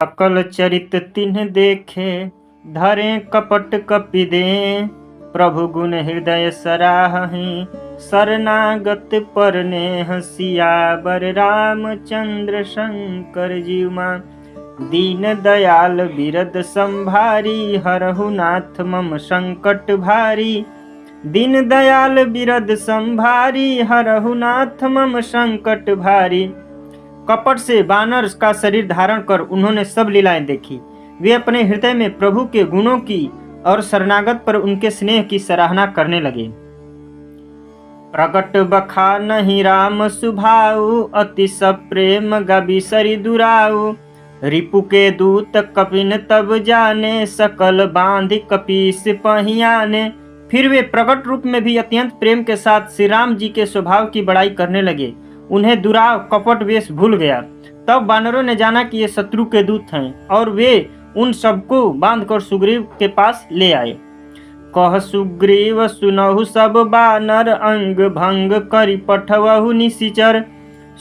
सकल चरित तिन्ह देखे, धरे कपट कपि दे। प्रभु गुण हृदय सराहहि, शरणागत पर नेह। सियावर रामचंद्र शंकर जीव मां। दीन दयाल बिरद संभारी, हरहु नाथ मम संकट भारी। दीन दयाल बिरद संभारी, हरहु नाथ मम संकट भारी। कपट से बानर का शरीर धारण कर उन्होंने सब लीलाएं देखी। वे अपने हृदय में प्रभु के गुणों की और शरणागत पर उनके स्नेह की सराहना करने लगे। प्रकट बखानहि राम सुभाऊ, अति सप्रेम गबिसरि दुराऊ। रिपु के दूत कपिन तब जाने, सकल बांधि कपीस पहियाने। फिर वे प्रकट रूप में भी अत्यंत प्रेम के साथ श्री राम जी के स्वभाव की बड़ाई करने लगे। उन्हें दुराव कपट वेश भूल गया। तब बानरों ने जाना कि ये शत्रु के दूत हैं और वे उन सबको बांधकर सुग्रीव के पास ले आए। कह सुग्रीव सुनहु सब बानर, अंग भंग करि पठवहु निशिचर।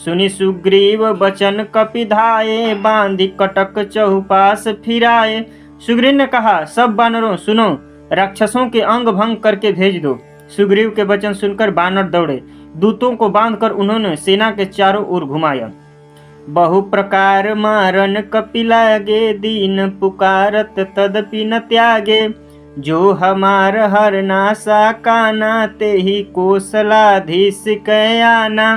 सुनि सुग्रीव बचन कपिधाये, बांधि कटक चहुपास फिराए। सुग्रीव ने कहा, सब बानरों सुनो, राक्षसों के अंग भंग करके भेज दो। सुग्रीव के वचन सुनकर बानर दौड़े। दूतों को बांधकर उन्होंने सेना के चारों ओर घुमाया। बहु प्रकार मारन कपि लागे, दीन पुकारत तदपि न त्यागे। जो हमार हर नासा काना, तेहि कोसलाधीश कै आना।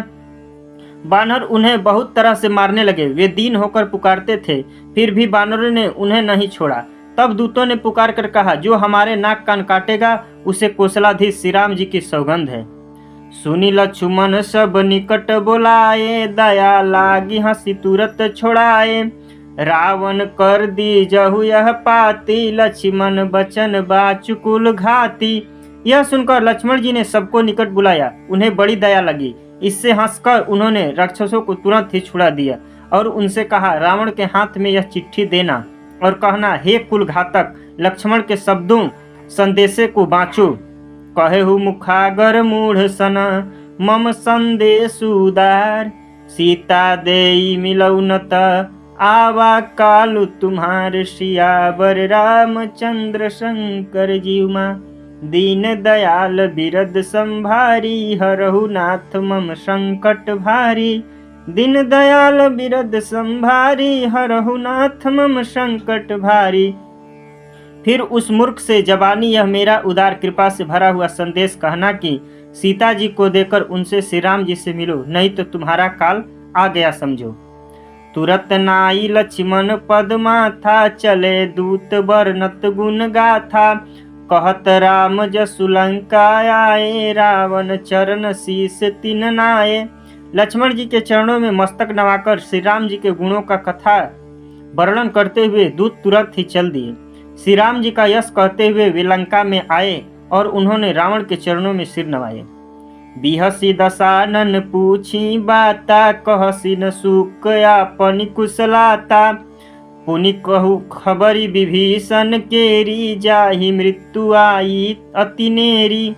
बानर उन्हें बहुत तरह से मारने लगे। वे दीन होकर पुकारते थे, फिर भी बानरों ने उन्हें नहीं छोड़ा। तब दूतों ने पुकार कर कहा, जो हमारे नाक कान काटेगा उसे कोसलाधीश श्री राम जी की सौगंध है। सुनी लक्ष्मण सब निकट बोलाए, दया लागी हंसी तुरत छोड़ाए। रावण कर दी जहु यह पाती, लक्ष्मण बचन बाचुकुल घाती। यह सुनकर लक्ष्मण जी ने सबको निकट बुलाया। उन्हें बड़ी दया लगी। इससे हंसकर उन्होंने राक्षसों को तुरंत ही छुड़ा दिया और उनसे कहा, रावण के हाथ में यह चिट्ठी देना और कहना, हे कुल घातक, लक्ष्मण के शब्दों संदेशे को बाँचो। कहेहु मुखागर मूढ़ सन, मम संदेश उदार। सीता देई मिलऊ नत, आवा कालु तुम्हार। सियावर रामचंद्र शंकर जीव मां। दीन दयाल बिरद संभारी, हरहु नाथ मम संकट भारी। दीन दयाल बिरद संभारी, हरहु नाथ मम संकट भारी। फिर उस मूर्ख से जबानी यह मेरा उदार कृपा से भरा हुआ संदेश कहना कि सीता जी को देकर उनसे श्री राम जी से मिलो, नहीं तो तुम्हारा काल आ गया समझो। तुरत नाई लक्ष्मण पद माथा, चले दूत बरनत गुण गाथा। कहत राम जसु लंका आए, रावण चरण शीस तिन नाये। लक्ष्मण जी के चरणों में मस्तक नवाकर श्री राम जी के गुणों का कथा वर्णन करते हुए दूत तुरंत ही चल दिए। श्री राम जी का यश कहते हुए वे लंका में आए और उन्होंने रावण के चरणों में सिर नवाए। बिहसी दशानन पूछी बाता, कहसी न सुख आपनि कुशलाता। पुनि कहु खबरी विभीषण केरी, जाहि मृत्यु आई अति नेरी।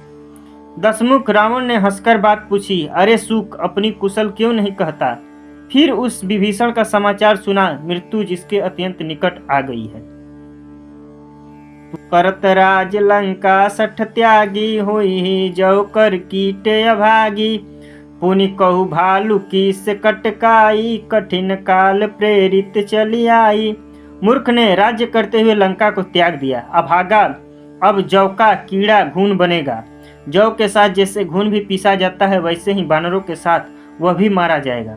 दशमुख रावण ने हंसकर बात पूछी, अरे सुख, अपनी कुशल क्यों नहीं कहता। फिर उस विभीषण का समाचार सुना, मृत्यु जिसके अत्यंत निकट आ गई है। करत राज लंका सठ त्यागी, होई जो कर कीटे अभागी। पुनि कहु भालू कीस कटकाई, कठिन काल प्रेरित चली आई। मूर्ख ने राज्य करते हुए लंका को त्याग दिया। अभागा अब जौ का कीड़ा घून बनेगा। जौ के साथ जैसे घून भी पीसा जाता है, वैसे ही बानरों के साथ वह भी मारा जाएगा।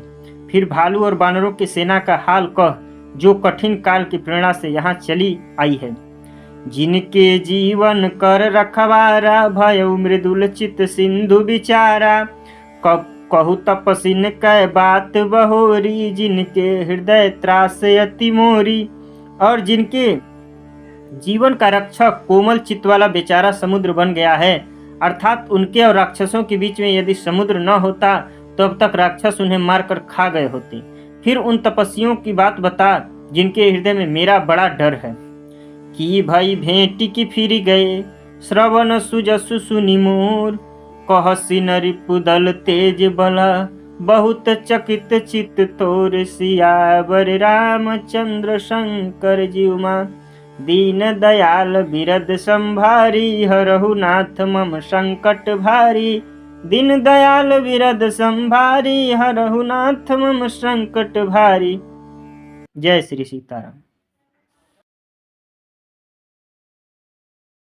फिर भालू और बानरों की सेना का हाल कह, जो कठिन काल की प्रेरणा से यहाँ चली आई है। जिनके जीवन कर रखवारा, भयउ मृदुल चित सिंधु विचारा। कहु तपसिन कै बात बहोरी, जिनके हृदय त्रास अति मोरी। और जिनके जीवन का रक्षक कोमल चित्त वाला बेचारा समुद्र बन गया है, अर्थात उनके और राक्षसों के बीच में यदि समुद्र न होता तो अब तक राक्षस उन्हें मारकर खा गए होते। फिर उन तपस्वियों की बात बता, जिनके हृदय में मेरा बड़ा डर है। कि भाई भेंटी की फिर गए, श्रवण सुजसु सुनि मोर। कहसी न रिपुदल तेज बला, बहुत चकित चित तोर सियावर रामचंद्र शंकर जीउमा। दीन दयाल बिरद संभारी हरहु नाथ मम संकट भारी। दीन दयाल बिरद संभारी हरहु नाथ मम संकट भारी। जय श्री सीताराम।